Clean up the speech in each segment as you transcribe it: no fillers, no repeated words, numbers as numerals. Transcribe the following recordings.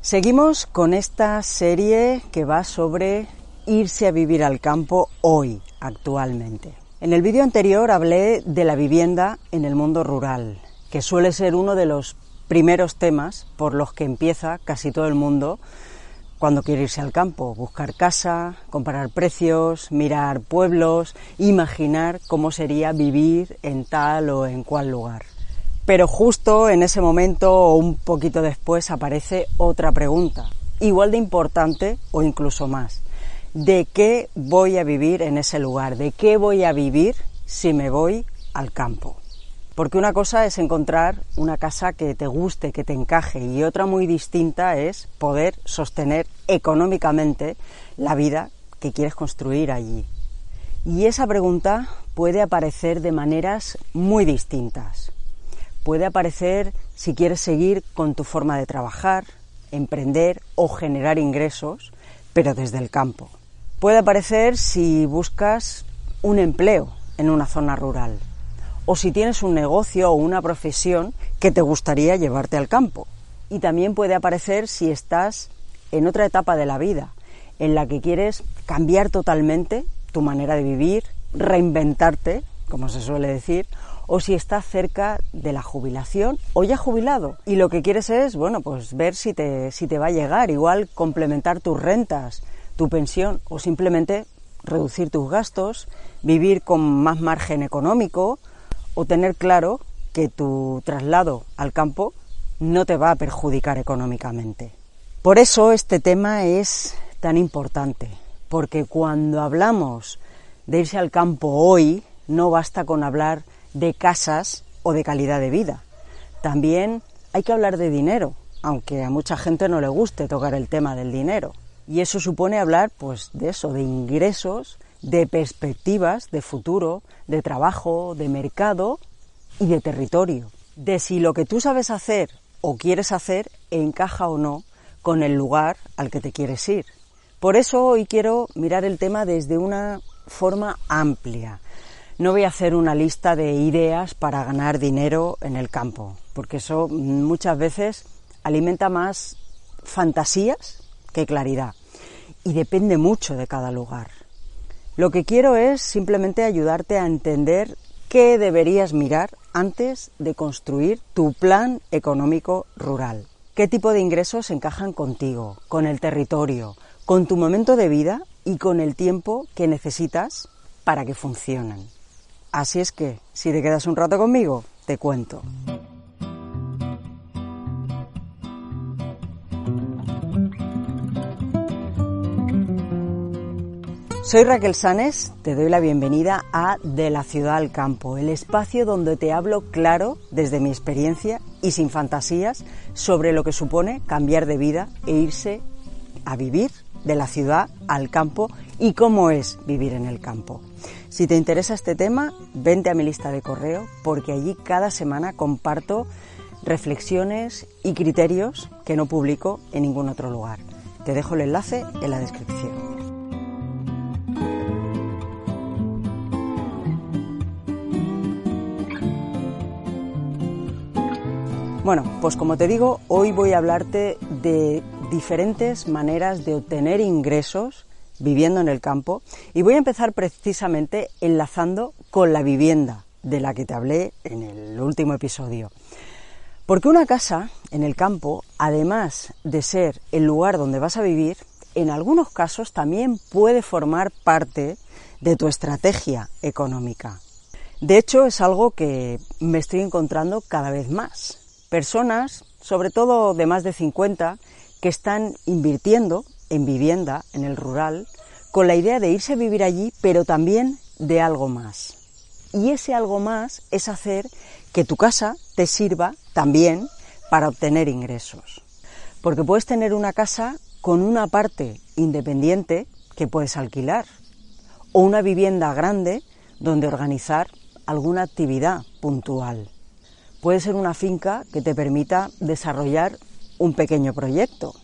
Seguimos con esta serie que va sobre irse a vivir al campo hoy, actualmente. En el vídeo anterior hablé de la vivienda en el mundo rural, que suele ser uno de los primeros temas por los que empieza casi todo el mundo cuando quiere irse al campo. Buscar casa, comparar precios, mirar pueblos, imaginar cómo sería vivir en tal o en cual lugar. Pero justo en ese momento o un poquito después aparece otra pregunta, igual de importante o incluso más. ¿De qué voy a vivir en ese lugar? ¿De qué voy a vivir si me voy al campo? Porque una cosa es encontrar una casa que te guste, que te encaje, y otra muy distinta es poder sostener económicamente la vida que quieres construir allí. Y esa pregunta puede aparecer de maneras muy distintas. Puede aparecer si quieres seguir con tu forma de trabajar, emprender o generar ingresos, pero desde el campo. Puede aparecer si buscas un empleo en una zona rural, o si tienes un negocio o una profesión que te gustaría llevarte al campo. Y también puede aparecer si estás en otra etapa de la vida, en la que quieres cambiar totalmente tu manera de vivir, reinventarte, como se suele decir, o si estás cerca de la jubilación o ya jubilado y lo que quieres es, pues ver si te va a llegar, igual complementar tus rentas, tu pensión o simplemente reducir tus gastos, vivir con más margen económico o tener claro que tu traslado al campo no te va a perjudicar económicamente. Por eso este tema es tan importante, porque cuando hablamos de irse al campo hoy, no basta con hablar de casas o de calidad de vida. También hay que hablar de dinero, aunque a mucha gente no le guste tocar el tema del dinero. Y eso supone hablar, de eso, de ingresos, de perspectivas, de futuro, de trabajo, de mercado y de territorio. De si lo que tú sabes hacer o quieres hacer encaja o no con el lugar al que te quieres ir. Por eso hoy quiero mirar el tema desde una forma amplia. No voy a hacer una lista de ideas para ganar dinero en el campo, porque eso muchas veces alimenta más fantasías que claridad y depende mucho de cada lugar. Lo que quiero es simplemente ayudarte a entender qué deberías mirar antes de construir tu plan económico rural. ¿Qué tipo de ingresos encajan contigo, con el territorio, con tu momento de vida y con el tiempo que necesitas para que funcionen? Así es que, si te quedas un rato conmigo, te cuento. Soy Raquel Sanes, te doy la bienvenida a De la ciudad al campo, el espacio donde te hablo claro desde mi experiencia y sin fantasías sobre lo que supone cambiar de vida e irse a vivir de la ciudad al campo y cómo es vivir en el campo. Si te interesa este tema, vente a mi lista de correo porque allí cada semana comparto reflexiones y criterios que no publico en ningún otro lugar. Te dejo el enlace en la descripción. Pues como te digo, hoy voy a hablarte de diferentes maneras de obtener ingresos viviendo en el campo y voy a empezar precisamente enlazando con la vivienda de la que te hablé en el último episodio. Porque una casa en el campo, además de ser el lugar donde vas a vivir, en algunos casos también puede formar parte de tu estrategia económica. De hecho, es algo que me estoy encontrando cada vez más. Personas, sobre todo de más de 50, que están invirtiendo en vivienda, en el rural, con la idea de irse a vivir allí, pero también de algo más. Y ese algo más es hacer que tu casa te sirva también para obtener ingresos. Porque puedes tener una casa con una parte independiente que puedes alquilar, o una vivienda grande donde organizar alguna actividad puntual. Puede ser una finca que te permita desarrollar un pequeño proyecto.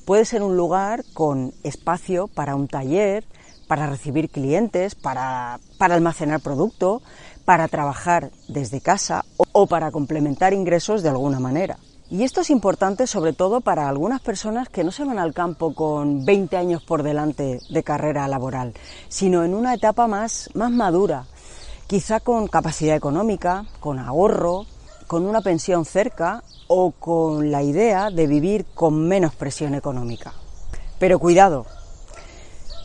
Puede ser un lugar con espacio para un taller, para recibir clientes, para almacenar producto, para trabajar desde casa o para complementar ingresos de alguna manera. Y esto es importante sobre todo para algunas personas que no se van al campo con 20 años por delante de carrera laboral, sino en una etapa más madura, quizá con capacidad económica, con ahorro, con una pensión cerca o con la idea de vivir con menos presión económica. Pero cuidado,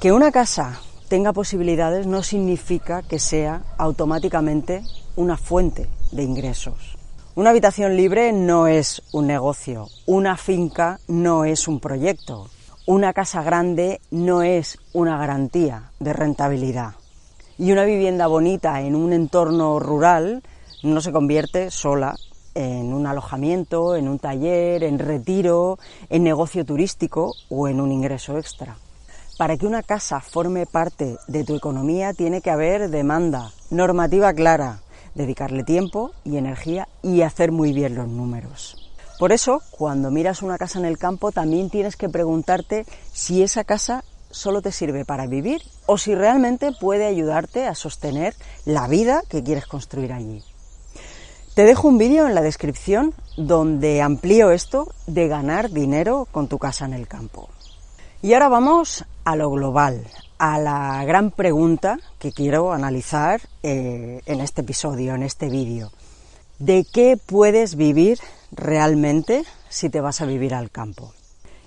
que una casa tenga posibilidades no significa que sea automáticamente una fuente de ingresos. Una habitación libre no es un negocio, una finca no es un proyecto, una casa grande no es una garantía de rentabilidad. Y una vivienda bonita en un entorno rural no se convierte sola en un alojamiento, en un taller, en retiro, en negocio turístico o en un ingreso extra. Para que una casa forme parte de tu economía tiene que haber demanda, normativa clara, dedicarle tiempo y energía y hacer muy bien los números. Por eso, cuando miras una casa en el campo, también tienes que preguntarte si esa casa solo te sirve para vivir o si realmente puede ayudarte a sostener la vida que quieres construir allí. Te dejo un vídeo en la descripción donde amplío esto de ganar dinero con tu casa en el campo. Y ahora vamos a lo global, a la gran pregunta que quiero analizar en este episodio, en este vídeo. ¿De qué puedes vivir realmente si te vas a vivir al campo?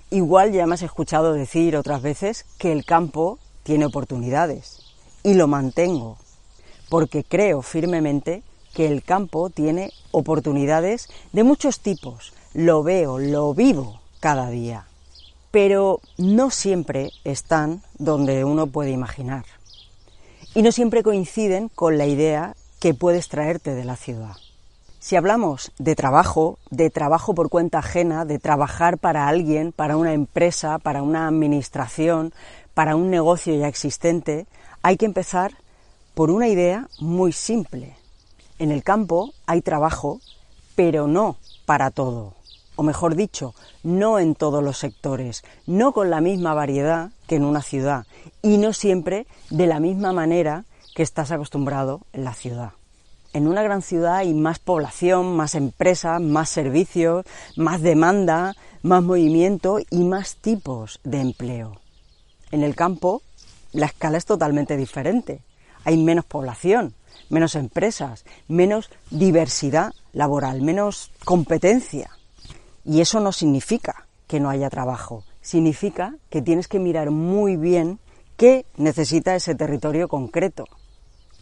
Igual ya me has escuchado decir otras veces que el campo tiene oportunidades y lo mantengo, porque creo firmemente que el campo tiene oportunidades de muchos tipos. Lo veo, lo vivo cada día. Pero no siempre están donde uno puede imaginar. Y no siempre coinciden con la idea que puedes traerte de la ciudad. Si hablamos de trabajo por cuenta ajena, de trabajar para alguien, para una empresa, para una administración, para un negocio ya existente, hay que empezar por una idea muy simple. En el campo hay trabajo, pero no para todo. O mejor dicho, no en todos los sectores, no con la misma variedad que en una ciudad y no siempre de la misma manera que estás acostumbrado en la ciudad. En una gran ciudad hay más población, más empresas, más servicios, más demanda, más movimiento y más tipos de empleo. En el campo la escala es totalmente diferente. Hay menos población, menos empresas, menos diversidad laboral, menos competencia. Y eso no significa que no haya trabajo, significa que tienes que mirar muy bien qué necesita ese territorio concreto,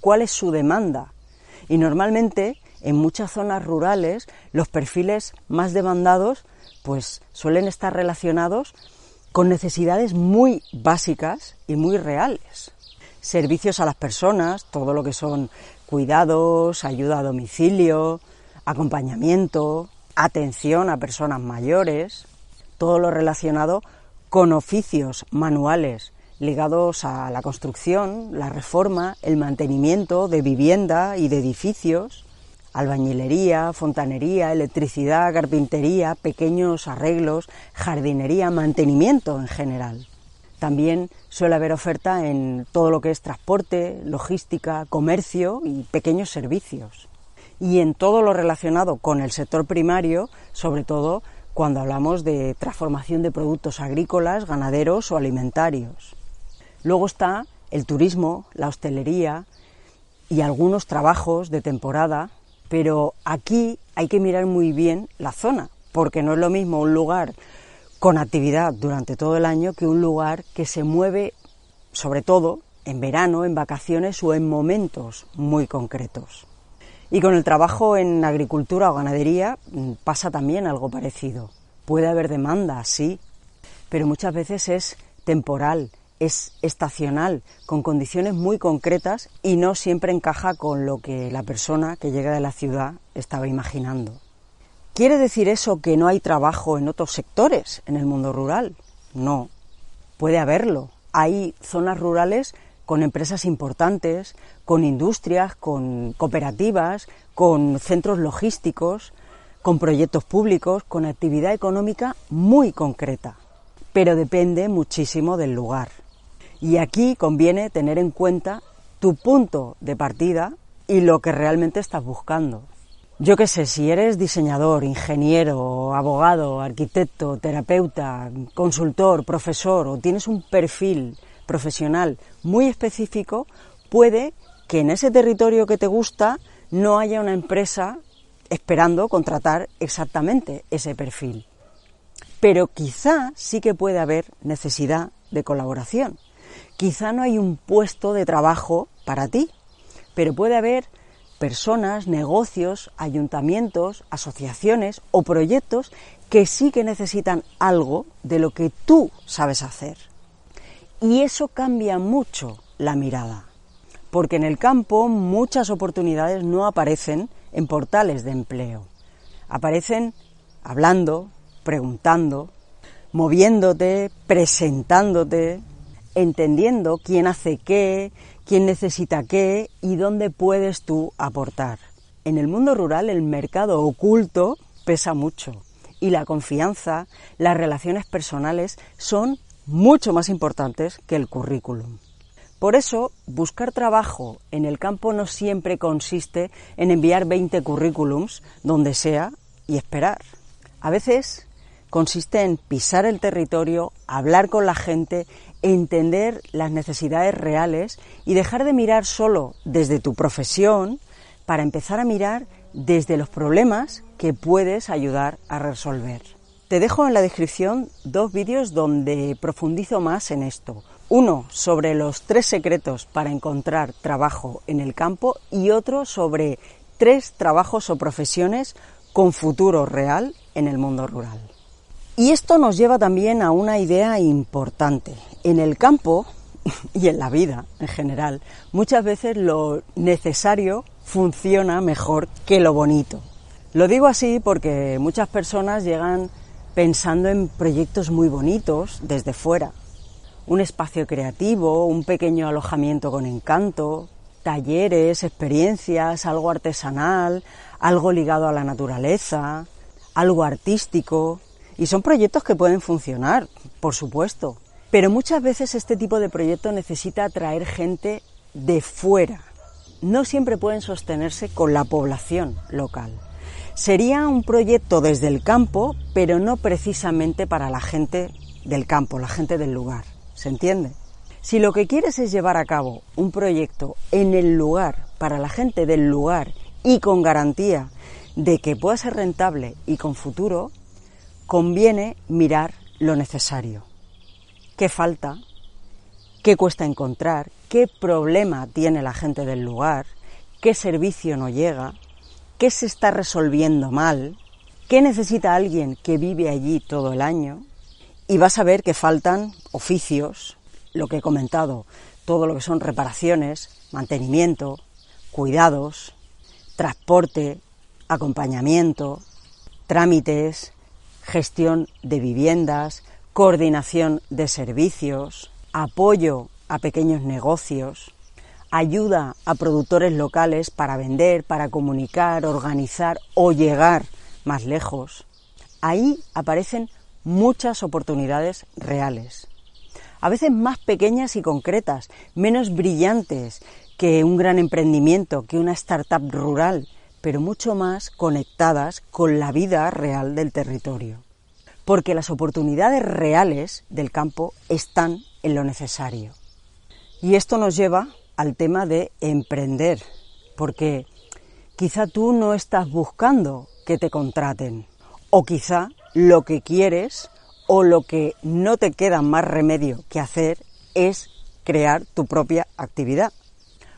cuál es su demanda. Y normalmente en muchas zonas rurales los perfiles más demandados pues suelen estar relacionados con necesidades muy básicas y muy reales. Servicios a las personas, todo lo que son cuidados, ayuda a domicilio, acompañamiento, atención a personas mayores, todo lo relacionado con oficios manuales ligados a la construcción, la reforma, el mantenimiento de vivienda y de edificios, albañilería, fontanería, electricidad, carpintería, pequeños arreglos, jardinería, mantenimiento en general. También suele haber oferta en todo lo que es transporte, logística, comercio y pequeños servicios. Y en todo lo relacionado con el sector primario, sobre todo cuando hablamos de transformación de productos agrícolas, ganaderos o alimentarios. Luego está el turismo, la hostelería y algunos trabajos de temporada, pero aquí hay que mirar muy bien la zona, porque no es lo mismo un lugar con actividad durante todo el año que un lugar que se mueve, sobre todo, en verano, en vacaciones o en momentos muy concretos. Y con el trabajo en agricultura o ganadería pasa también algo parecido. Puede haber demanda, sí, pero muchas veces es temporal, es estacional, con condiciones muy concretas y no siempre encaja con lo que la persona que llega de la ciudad estaba imaginando. ¿Quiere decir eso que no hay trabajo en otros sectores en el mundo rural? No, puede haberlo. Hay zonas rurales con empresas importantes, con industrias, con cooperativas, con centros logísticos, con proyectos públicos, con actividad económica muy concreta, pero depende muchísimo del lugar. Y aquí conviene tener en cuenta tu punto de partida y lo que realmente estás buscando. Yo qué sé, si eres diseñador, ingeniero, abogado, arquitecto, terapeuta, consultor, profesor o tienes un perfil profesional muy específico, puede que en ese territorio que te gusta no haya una empresa esperando contratar exactamente ese perfil. Pero quizá sí que puede haber necesidad de colaboración. Quizá no hay un puesto de trabajo para ti, pero puede haber personas, negocios, ayuntamientos, asociaciones o proyectos que sí que necesitan algo de lo que tú sabes hacer. Y eso cambia mucho la mirada, porque en el campo muchas oportunidades no aparecen en portales de empleo. Aparecen hablando, preguntando, moviéndote, presentándote, entendiendo quién hace qué, quién necesita qué y dónde puedes tú aportar. En el mundo rural el mercado oculto pesa mucho y la confianza, las relaciones personales son mucho más importantes que el currículum. Por eso, buscar trabajo en el campo no siempre consiste en enviar 20 currículums donde sea y esperar. A veces consiste en pisar el territorio, hablar con la gente, entender las necesidades reales y dejar de mirar solo desde tu profesión para empezar a mirar desde los problemas que puedes ayudar a resolver. Te dejo en la descripción 2 vídeos donde profundizo más en esto. Uno sobre los 3 secretos para encontrar trabajo en el campo y otro sobre 3 trabajos o profesiones con futuro real en el mundo rural. Y esto nos lleva también a una idea importante. En el campo y en la vida en general, muchas veces lo necesario funciona mejor que lo bonito. Lo digo así porque muchas personas llegan pensando en proyectos muy bonitos desde fuera. Un espacio creativo, un pequeño alojamiento con encanto, talleres, experiencias, algo artesanal, algo ligado a la naturaleza, algo artístico. Y son proyectos que pueden funcionar, por supuesto. Pero muchas veces este tipo de proyecto necesita atraer gente de fuera. No siempre pueden sostenerse con la población local. Sería un proyecto desde el campo, pero no precisamente para la gente del campo, la gente del lugar. ¿Se entiende? Si lo que quieres es llevar a cabo un proyecto en el lugar, para la gente del lugar y con garantía de que pueda ser rentable y con futuro, conviene mirar lo necesario. ¿Qué falta? ¿Qué cuesta encontrar? ¿Qué problema tiene la gente del lugar? ¿Qué servicio no llega? ¿Qué se está resolviendo mal? ¿Qué necesita alguien que vive allí todo el año? Y vas a ver que faltan oficios, lo que he comentado, todo lo que son reparaciones, mantenimiento, cuidados, transporte, acompañamiento, trámites, gestión de viviendas, coordinación de servicios, apoyo a pequeños negocios, ayuda a productores locales para vender, para comunicar, organizar o llegar más lejos. Ahí aparecen muchas oportunidades reales, a veces más pequeñas y concretas, menos brillantes que un gran emprendimiento, que una startup rural, pero mucho más conectadas con la vida real del territorio. Porque las oportunidades reales del campo están en lo necesario. Y esto nos lleva al tema de emprender, porque quizá tú no estás buscando que te contraten, o quizá lo que quieres o lo que no te queda más remedio que hacer es crear tu propia actividad.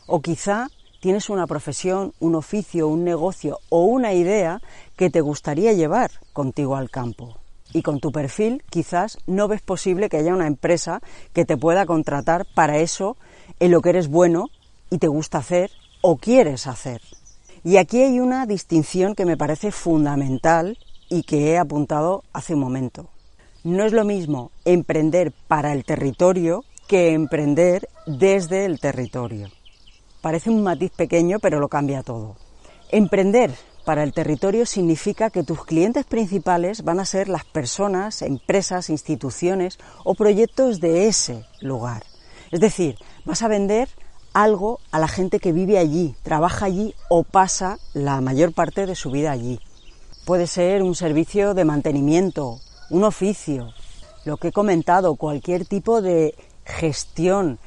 O quizá tienes una profesión, un oficio, un negocio o una idea que te gustaría llevar contigo al campo. Y con tu perfil quizás no ves posible que haya una empresa que te pueda contratar para eso en lo que eres bueno y te gusta hacer o quieres hacer. Y aquí hay una distinción que me parece fundamental y que he apuntado hace un momento. No es lo mismo emprender para el territorio que emprender desde el territorio. Parece un matiz pequeño, pero lo cambia todo. Emprender para el territorio significa que tus clientes principales van a ser las personas, empresas, instituciones o proyectos de ese lugar. Es decir, vas a vender algo a la gente que vive allí, trabaja allí o pasa la mayor parte de su vida allí. Puede ser un servicio de mantenimiento, un oficio, lo que he comentado, cualquier tipo de gestión,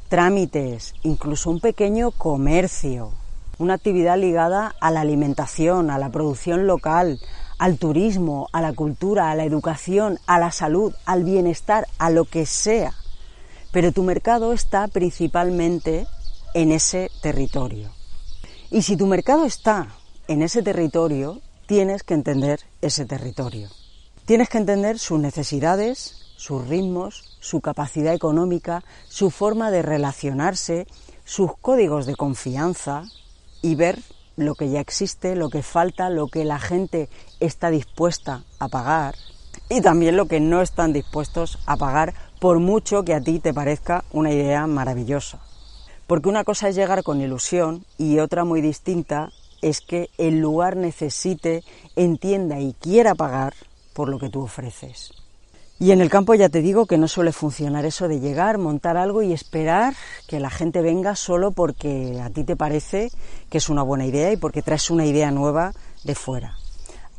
trámites, incluso un pequeño comercio, una actividad ligada a la alimentación, a la producción local, al turismo, a la cultura, a la educación, a la salud, al bienestar, a lo que sea. Pero tu mercado está principalmente en ese territorio. Y si tu mercado está en ese territorio, tienes que entender ese territorio. Tienes que entender sus necesidades, sus ritmos, su capacidad económica, su forma de relacionarse, sus códigos de confianza y ver lo que ya existe, lo que falta, lo que la gente está dispuesta a pagar y también lo que no están dispuestos a pagar, por mucho que a ti te parezca una idea maravillosa. Porque una cosa es llegar con ilusión y otra muy distinta es que el lugar necesite, entienda y quiera pagar por lo que tú ofreces. Y en el campo ya te digo que no suele funcionar eso de llegar, montar algo y esperar que la gente venga solo porque a ti te parece que es una buena idea y porque traes una idea nueva de fuera.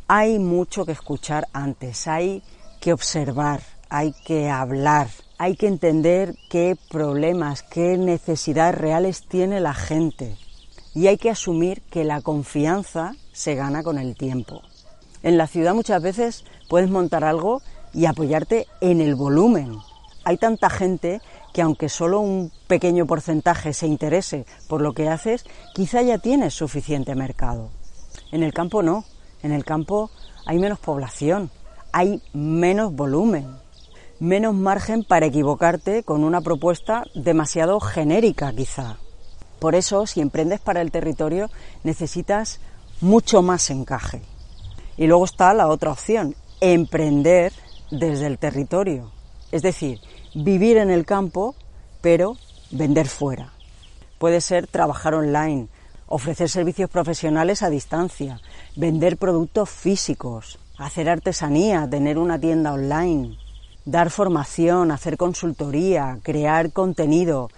Hay mucho que escuchar antes, hay que observar, hay que hablar, hay que entender qué problemas, qué necesidades reales tiene la gente. Y hay que asumir que la confianza se gana con el tiempo. En la ciudad muchas veces puedes montar algo y apoyarte en el volumen. Hay tanta gente que aunque solo un pequeño porcentaje se interese por lo que haces, quizá ya tienes suficiente mercado. En el campo no, en el campo hay menos población, hay menos volumen, menos margen para equivocarte con una propuesta demasiado genérica quizá. Por eso, si emprendes para el territorio, necesitas mucho más encaje. Y luego está la otra opción, emprender desde el territorio. Es decir, vivir en el campo, pero vender fuera. Puede ser trabajar online, ofrecer servicios profesionales a distancia, vender productos físicos, hacer artesanía, tener una tienda online, dar formación, hacer consultoría, crear contenido,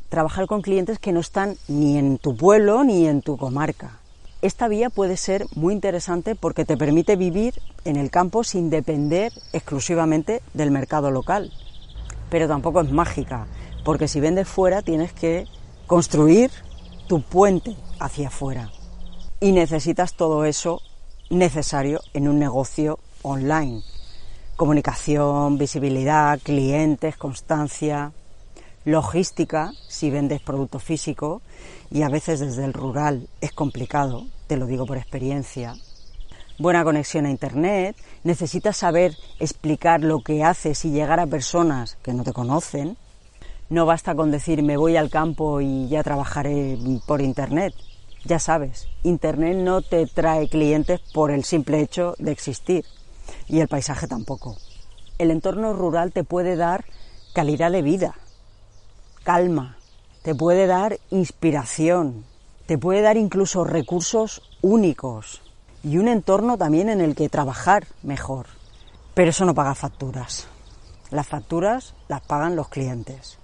trabajar con clientes que no están ni en tu pueblo ni en tu comarca. Esta vía puede ser muy interesante porque te permite vivir en el campo sin depender exclusivamente del mercado local. Pero tampoco es mágica, porque si vendes fuera tienes que construir tu puente hacia afuera. Y necesitas todo eso necesario en un negocio online. Comunicación, visibilidad, clientes, constancia, logística, si vendes producto físico, y a veces desde el rural es complicado, te lo digo por experiencia. Buena conexión a internet, necesitas saber explicar lo que haces y llegar a personas que no te conocen. No basta con decir me voy al campo y ya trabajaré por internet. Ya sabes, internet no te trae clientes por el simple hecho de existir, y el paisaje tampoco. El entorno rural te puede dar calidad de vida, calma, te puede dar inspiración, te puede dar incluso recursos únicos y un entorno también en el que trabajar mejor. Pero eso no paga facturas. Las facturas las pagan los clientes.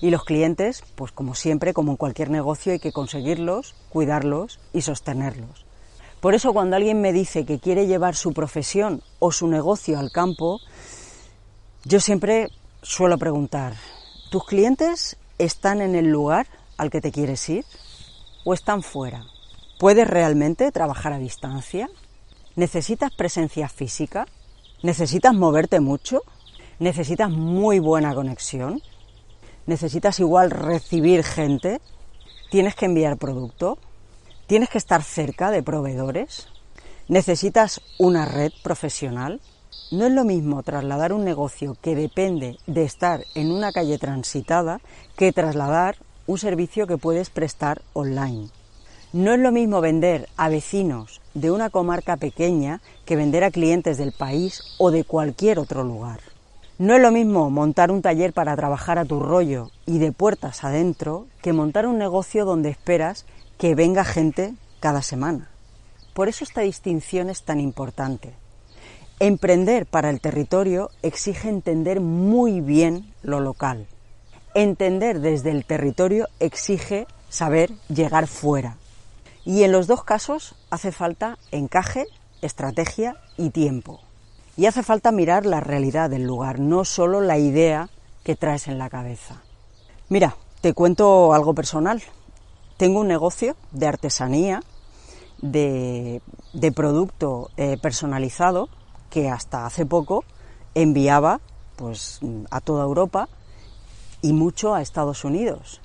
Y los clientes, pues como siempre, como en cualquier negocio, hay que conseguirlos, cuidarlos y sostenerlos. Por eso cuando alguien me dice que quiere llevar su profesión o su negocio al campo, yo siempre suelo preguntar, ¿tus clientes están en el lugar al que te quieres ir o están fuera? ¿Puedes realmente trabajar a distancia? ¿Necesitas presencia física? ¿Necesitas moverte mucho? ¿Necesitas muy buena conexión? ¿Necesitas igual recibir gente? ¿Tienes que enviar producto? ¿Tienes que estar cerca de proveedores? ¿Necesitas una red profesional? No es lo mismo trasladar un negocio que depende de estar en una calle transitada que trasladar un servicio que puedes prestar online. No es lo mismo vender a vecinos de una comarca pequeña que vender a clientes del país o de cualquier otro lugar. No es lo mismo montar un taller para trabajar a tu rollo y de puertas adentro que montar un negocio donde esperas que venga gente cada semana. Por eso esta distinción es tan importante. Emprender para el territorio exige entender muy bien lo local, entender desde el territorio exige saber llegar fuera. Y en los dos casos hace falta encaje, estrategia y tiempo. Y hace falta mirar la realidad del lugar, no solo la idea que traes en la cabeza. Mira, te cuento algo personal. Tengo un negocio de artesanía, de producto personalizado, que hasta hace poco enviaba pues a toda Europa y mucho a Estados Unidos.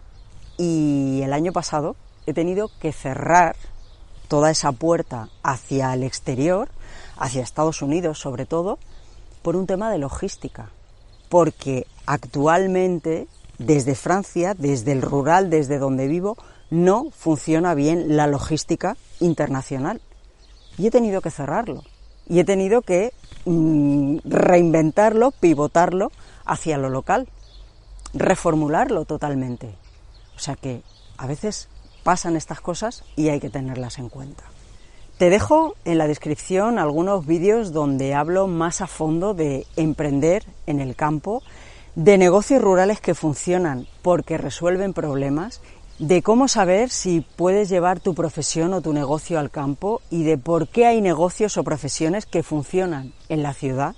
Y el año pasado he tenido que cerrar toda esa puerta hacia el exterior, hacia Estados Unidos sobre todo, por un tema de logística. Porque actualmente, desde Francia, desde el rural, desde donde vivo, no funciona bien la logística internacional. Y he tenido que cerrarlo. Y he tenido que reinventarlo, pivotarlo hacia lo local, reformularlo totalmente. O sea que a veces pasan estas cosas y hay que tenerlas en cuenta. Te dejo en la descripción algunos vídeos donde hablo más a fondo de emprender en el campo, de negocios rurales que funcionan porque resuelven problemas, de cómo saber si puedes llevar tu profesión o tu negocio al campo y de por qué hay negocios o profesiones que funcionan en la ciudad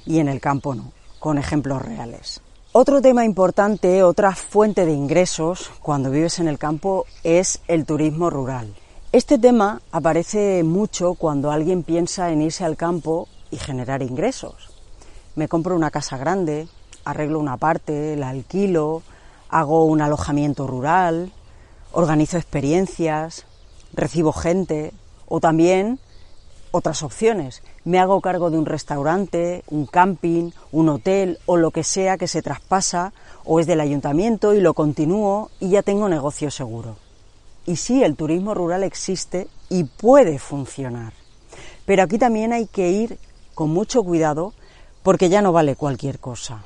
y en el campo no, con ejemplos reales. Otro tema importante, otra fuente de ingresos cuando vives en el campo es el turismo rural. Este tema aparece mucho cuando alguien piensa en irse al campo y generar ingresos. Me compro una casa grande, arreglo una parte, la alquilo, hago un alojamiento rural, organizo experiencias, recibo gente o también otras opciones. Me hago cargo de un restaurante, un camping, un hotel o lo que sea que se traspasa o es del ayuntamiento y lo continúo y ya tengo negocio seguro. Y sí, el turismo rural existe y puede funcionar. Pero aquí también hay que ir con mucho cuidado porque ya no vale cualquier cosa.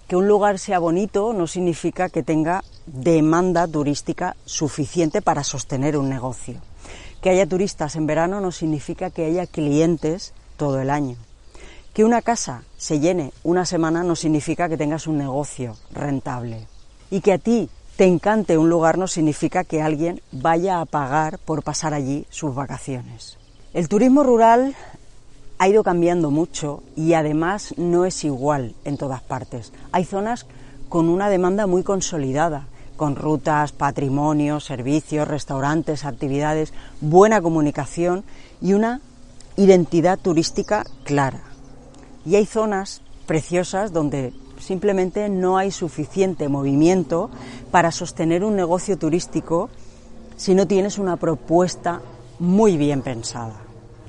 Que un lugar sea bonito no significa que tenga demanda turística suficiente para sostener un negocio. Que haya turistas en verano no significa que haya clientes todo el año. Que una casa se llene una semana no significa que tengas un negocio rentable. Y que a ti te encante un lugar no significa que alguien vaya a pagar por pasar allí sus vacaciones. El turismo rural ha ido cambiando mucho y además no es igual en todas partes. Hay zonas con una demanda muy consolidada, con rutas, patrimonio, servicios, restaurantes, actividades, buena comunicación y una identidad turística clara. Y hay zonas preciosas donde simplemente no hay suficiente movimiento para sostener un negocio turístico si no tienes una propuesta muy bien pensada.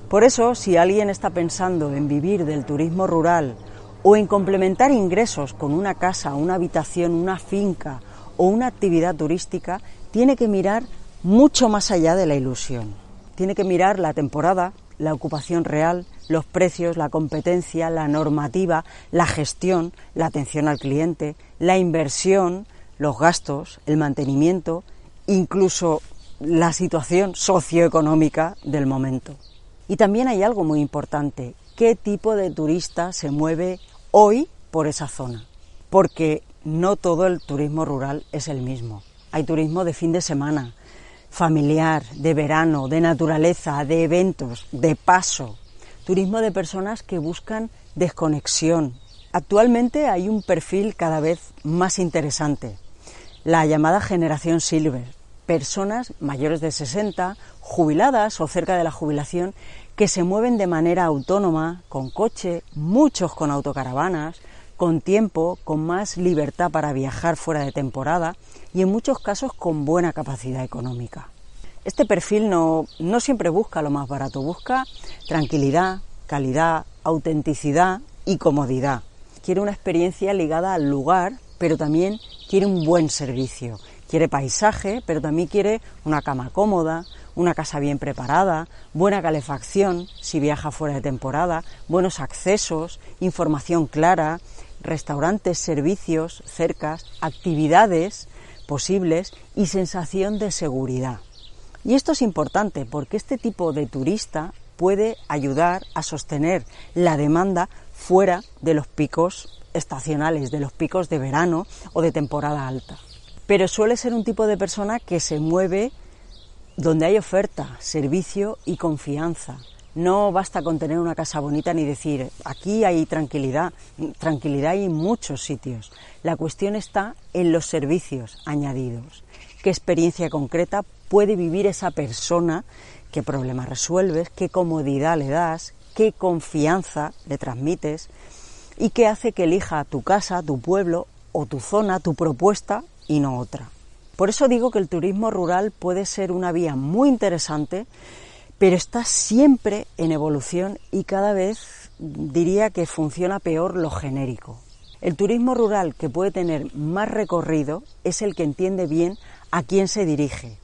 Por eso, si alguien está pensando en vivir del turismo rural o en complementar ingresos con una casa, una habitación, una finca o una actividad turística, tiene que mirar mucho más allá de la ilusión. Tiene que mirar la temporada, la ocupación real, los precios, la competencia, la normativa, la gestión, la atención al cliente, la inversión, los gastos, el mantenimiento, incluso la situación socioeconómica del momento. Y también hay algo muy importante, ¿qué tipo de turista se mueve hoy por esa zona? Porque no todo el turismo rural es el mismo. Hay turismo de fin de semana, familiar, de verano, de naturaleza, de eventos, de paso. Turismo de personas que buscan desconexión. Actualmente hay un perfil cada vez más interesante, la llamada generación Silver. Personas mayores de 60, jubiladas o cerca de la jubilación, que se mueven de manera autónoma, con coche, muchos con autocaravanas, con tiempo, con más libertad para viajar fuera de temporada y en muchos casos con buena capacidad económica. Este perfil no siempre busca lo más barato, busca tranquilidad, calidad, autenticidad y comodidad. Quiere una experiencia ligada al lugar, pero también quiere un buen servicio. Quiere paisaje, pero también quiere una cama cómoda, una casa bien preparada, buena calefacción si viaja fuera de temporada, buenos accesos, información clara, restaurantes, servicios, cercas, actividades posibles y sensación de seguridad. Y esto es importante porque este tipo de turista puede ayudar a sostener la demanda fuera de los picos estacionales, de los picos de verano o de temporada alta. Pero suele ser un tipo de persona que se mueve donde hay oferta, servicio y confianza. No basta con tener una casa bonita ni decir, aquí hay tranquilidad. Tranquilidad hay en muchos sitios. La cuestión está en los servicios añadidos. ¿Qué experiencia concreta puede vivir esa persona? ¿Qué problema resuelves? ¿Qué comodidad le das? ¿Qué confianza le transmites? ¿Y qué hace que elija tu casa, tu pueblo o tu zona, tu propuesta y no otra? Por eso digo que el turismo rural puede ser una vía muy interesante, pero está siempre en evolución y cada vez diría que funciona peor lo genérico. El turismo rural que puede tener más recorrido es el que entiende bien a quién se dirige,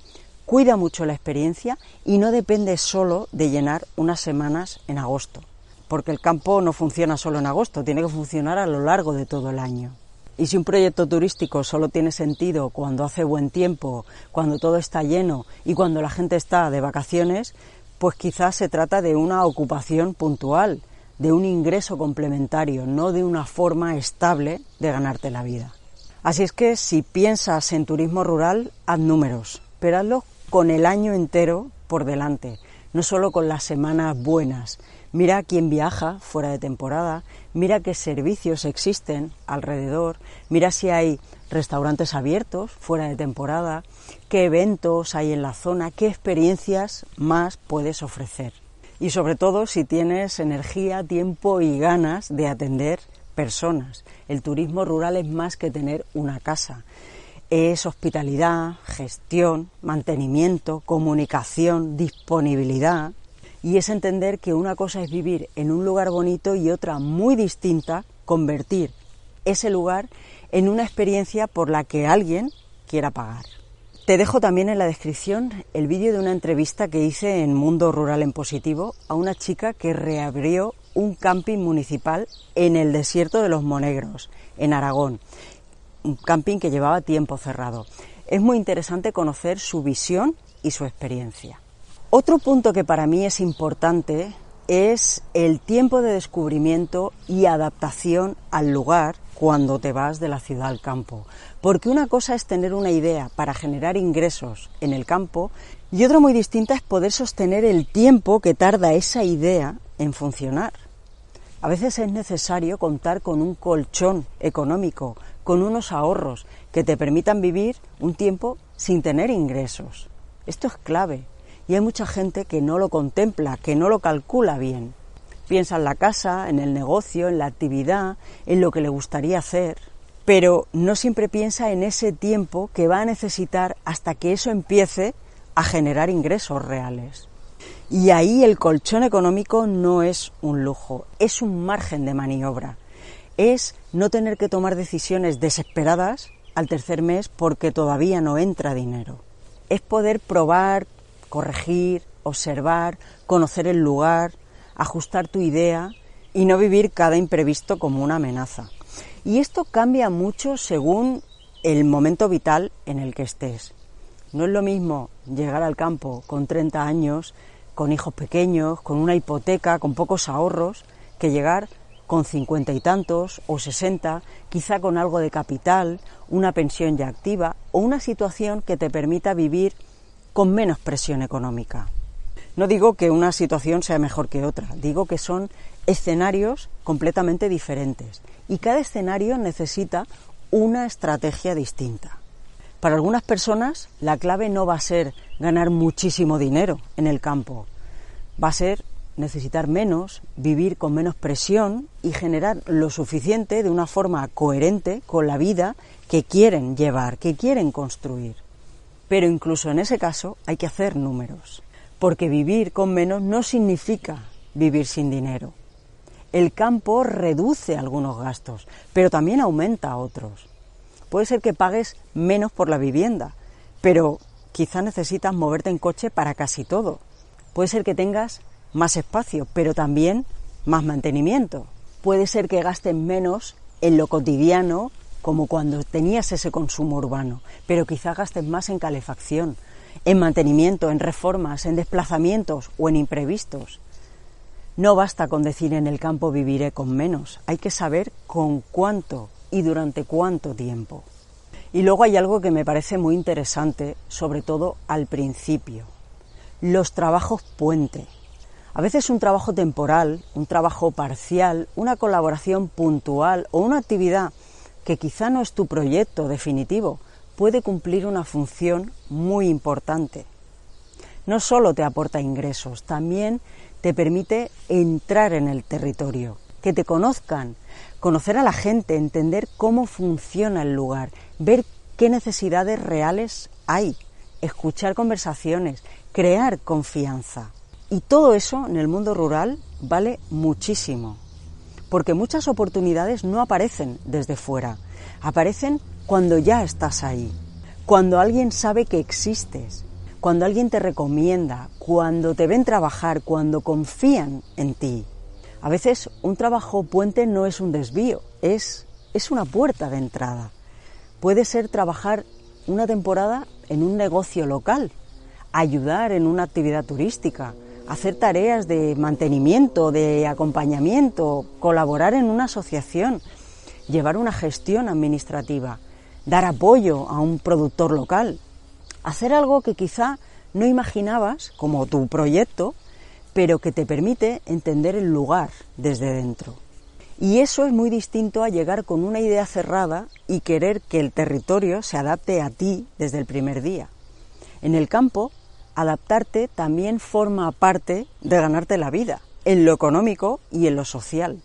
cuida mucho la experiencia y no depende solo de llenar unas semanas en agosto, porque el campo no funciona solo en agosto, tiene que funcionar a lo largo de todo el año. Y si un proyecto turístico solo tiene sentido cuando hace buen tiempo, cuando todo está lleno y cuando la gente está de vacaciones, pues quizás se trata de una ocupación puntual, de un ingreso complementario, no de una forma estable de ganarte la vida. Así es que si piensas en turismo rural, haz números, pero hazlo con el año entero por delante, no solo con las semanas buenas. Mira quién viaja fuera de temporada, mira qué servicios existen alrededor, mira si hay restaurantes abiertos fuera de temporada, qué eventos hay en la zona, qué experiencias más puedes ofrecer. Y sobre todo si tienes energía, tiempo y ganas de atender personas. El turismo rural es más que tener una casa. Es hospitalidad, gestión, mantenimiento, comunicación, disponibilidad. Y es entender que una cosa es vivir en un lugar bonito y otra muy distinta, convertir ese lugar en una experiencia por la que alguien quiera pagar. Te dejo también en la descripción el vídeo de una entrevista que hice en Mundo Rural en Positivo a una chica que reabrió un camping municipal en el desierto de los Monegros, en Aragón. Un camping que llevaba tiempo cerrado. Es muy interesante conocer su visión y su experiencia. Otro punto que para mí es importante es el tiempo de descubrimiento y adaptación al lugar cuando te vas de la ciudad al campo. Porque una cosa es tener una idea para generar ingresos en el campo y otra muy distinta es poder sostener el tiempo que tarda esa idea en funcionar. A veces es necesario contar con un colchón económico, con unos ahorros que te permitan vivir un tiempo sin tener ingresos. Esto es clave. Y hay mucha gente que no lo contempla, que no lo calcula bien. Piensa en la casa, en el negocio, en la actividad, en lo que le gustaría hacer, pero no siempre piensa en ese tiempo que va a necesitar hasta que eso empiece a generar ingresos reales. Y ahí el colchón económico no es un lujo, es un margen de maniobra. Es no tener que tomar decisiones desesperadas al tercer mes porque todavía no entra dinero. Es poder probar, corregir, observar, conocer el lugar, ajustar tu idea y no vivir cada imprevisto como una amenaza. Y esto cambia mucho según el momento vital en el que estés. No es lo mismo llegar al campo con 30 años, con hijos pequeños, con una hipoteca, con pocos ahorros, que llegar con 50 y tantos o 60, quizá con algo de capital, una pensión ya activa o una situación que te permita vivir con menos presión económica. No digo que una situación sea mejor que otra, digo que son escenarios completamente diferentes y cada escenario necesita una estrategia distinta. Para algunas personas la clave no va a ser ganar muchísimo dinero en el campo, va a ser necesitar menos, vivir con menos presión y generar lo suficiente de una forma coherente con la vida que quieren llevar, que quieren construir. Pero incluso en ese caso hay que hacer números, porque vivir con menos no significa vivir sin dinero. El campo reduce algunos gastos, pero también aumenta otros. Puede ser que pagues menos por la vivienda, pero quizá necesitas moverte en coche para casi todo. Puede ser que tengas más espacio, pero también más mantenimiento. Puede ser que gastes menos en lo cotidiano, como cuando tenías ese consumo urbano, pero quizás gastes más en calefacción, en mantenimiento, en reformas, en desplazamientos o en imprevistos. No basta con decir en el campo viviré con menos, hay que saber con cuánto y durante cuánto tiempo. Y luego hay algo que me parece muy interesante, sobre todo al principio, los trabajos puente. A veces un trabajo temporal, un trabajo parcial, una colaboración puntual o una actividad que quizá no es tu proyecto definitivo, puede cumplir una función muy importante. No solo te aporta ingresos, también te permite entrar en el territorio, que te conozcan, conocer a la gente, entender cómo funciona el lugar, ver qué necesidades reales hay, escuchar conversaciones, crear confianza. Y todo eso en el mundo rural vale muchísimo, porque muchas oportunidades no aparecen desde fuera, aparecen cuando ya estás ahí, cuando alguien sabe que existes, cuando alguien te recomienda, cuando te ven trabajar, cuando confían en ti. A veces un trabajo puente no es un desvío, es una puerta de entrada. Puede ser trabajar una temporada en un negocio local, ayudar en una actividad turística, hacer tareas de mantenimiento, de acompañamiento, colaborar en una asociación, llevar una gestión administrativa, dar apoyo a un productor local, hacer algo que quizá no imaginabas como tu proyecto, pero que te permite entender el lugar desde dentro. Y eso es muy distinto a llegar con una idea cerrada y querer que el territorio se adapte a ti desde el primer día. En el campo, adaptarte también forma parte de ganarte la vida, en lo económico y en lo social.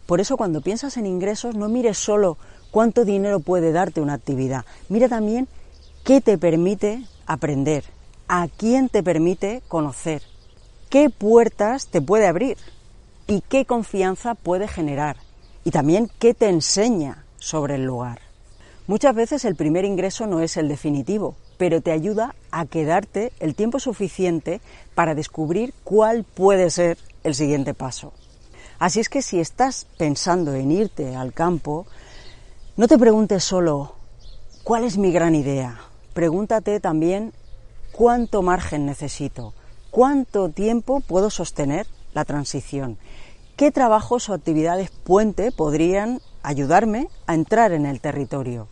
Por eso cuando piensas en ingresos no mires solo cuánto dinero puede darte una actividad, mira también qué te permite aprender, a quién te permite conocer, qué puertas te puede abrir y qué confianza puede generar y también qué te enseña sobre el lugar. Muchas veces el primer ingreso no es el definitivo, pero te ayuda a quedarte el tiempo suficiente para descubrir cuál puede ser el siguiente paso. Así es que si estás pensando en irte al campo, no te preguntes solo ¿cuál es mi gran idea? Pregúntate también ¿cuánto margen necesito? ¿Cuánto tiempo puedo sostener la transición? ¿Qué trabajos o actividades puente podrían ayudarme a entrar en el territorio?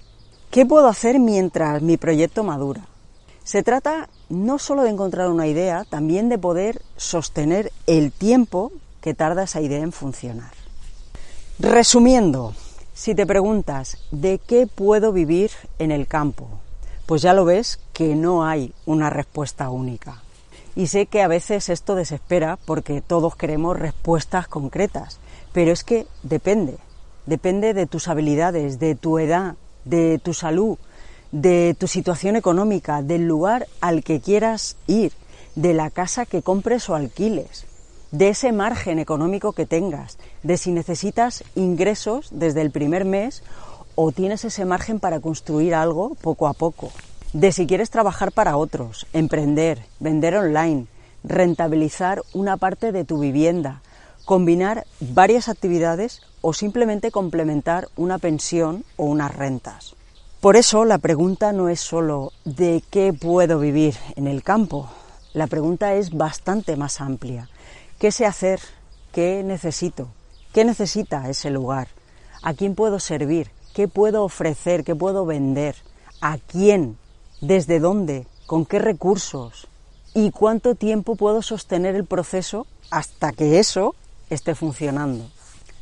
¿Qué puedo hacer mientras mi proyecto madura? Se trata no solo de encontrar una idea, también de poder sostener el tiempo que tarda esa idea en funcionar. Resumiendo, si te preguntas ¿de qué puedo vivir en el campo? Pues ya lo ves que no hay una respuesta única. Y sé que a veces esto desespera porque todos queremos respuestas concretas, pero es que depende de tus habilidades, de tu edad, de tu salud, de tu situación económica, del lugar al que quieras ir, de la casa que compres o alquiles, de ese margen económico que tengas, de si necesitas ingresos desde el primer mes o tienes ese margen para construir algo poco a poco, de si quieres trabajar para otros, emprender, vender online, rentabilizar una parte de tu vivienda, combinar varias actividades o simplemente complementar una pensión o unas rentas. Por eso la pregunta no es solo ¿de qué puedo vivir en el campo? La pregunta es bastante más amplia. ¿Qué sé hacer? ¿Qué necesito? ¿Qué necesita ese lugar? ¿A quién puedo servir? ¿Qué puedo ofrecer? ¿Qué puedo vender? ¿A quién? ¿Desde dónde? ¿Con qué recursos? ¿Y cuánto tiempo puedo sostener el proceso hasta que eso esté funcionando?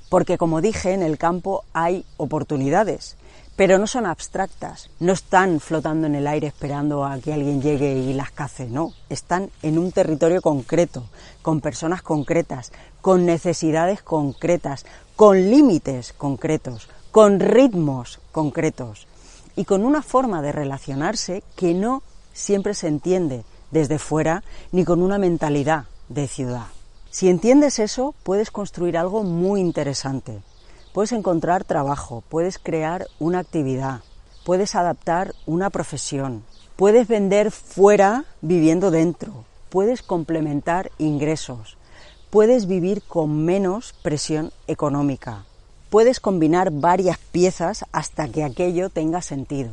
Porque, como dije, en el campo hay oportunidades, pero no son abstractas, no están flotando en el aire esperando a que alguien llegue y las cace, no, están en un territorio concreto, con personas concretas, con necesidades concretas, con límites concretos, con ritmos concretos y con una forma de relacionarse que no siempre se entiende desde fuera ni con una mentalidad de ciudad. Si entiendes eso, puedes construir algo muy interesante. Puedes encontrar trabajo, puedes crear una actividad, puedes adaptar una profesión, puedes vender fuera viviendo dentro, puedes complementar ingresos, puedes vivir con menos presión económica, puedes combinar varias piezas hasta que aquello tenga sentido.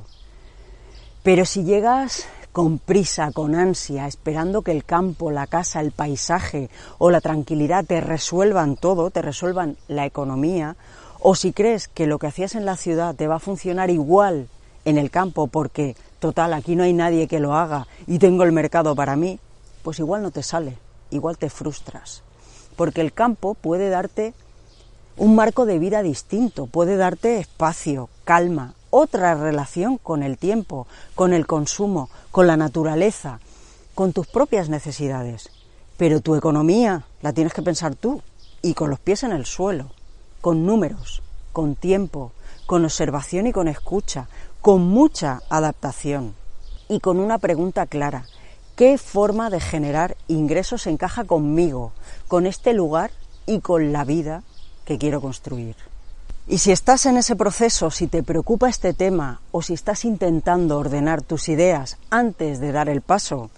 Pero si llegas con prisa, con ansia, esperando que el campo, la casa, el paisaje o la tranquilidad te resuelvan todo, te resuelvan la economía, o si crees que lo que hacías en la ciudad te va a funcionar igual en el campo porque, total, aquí no hay nadie que lo haga y tengo el mercado para mí, pues igual no te sale, igual te frustras. Porque el campo puede darte un marco de vida distinto, puede darte espacio, calma, otra relación con el tiempo, con el consumo, con la naturaleza, con tus propias necesidades. Pero tu economía la tienes que pensar tú y con los pies en el suelo, con números, con tiempo, con observación y con escucha, con mucha adaptación y con una pregunta clara: ¿qué forma de generar ingresos encaja conmigo, con este lugar y con la vida que quiero construir? Y si estás en ese proceso, si te preocupa este tema o si estás intentando ordenar tus ideas antes de dar el paso,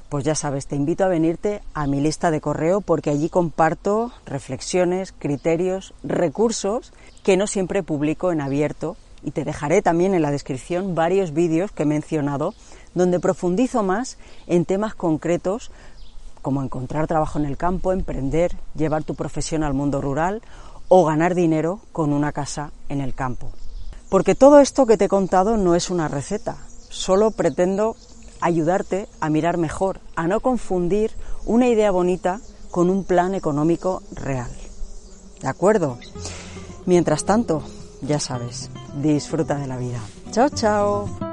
pues ya sabes, te invito a venirte a mi lista de correo porque allí comparto reflexiones, criterios, recursos que no siempre publico en abierto, y te dejaré también en la descripción varios vídeos que he mencionado donde profundizo más en temas concretos como encontrar trabajo en el campo, emprender, llevar tu profesión al mundo rural o ganar dinero con una casa en el campo. Porque todo esto que te he contado no es una receta, solo pretendo ayudarte a mirar mejor, a no confundir una idea bonita con un plan económico real. ¿De acuerdo? Mientras tanto, ya sabes, disfruta de la vida. ¡Chao, chao!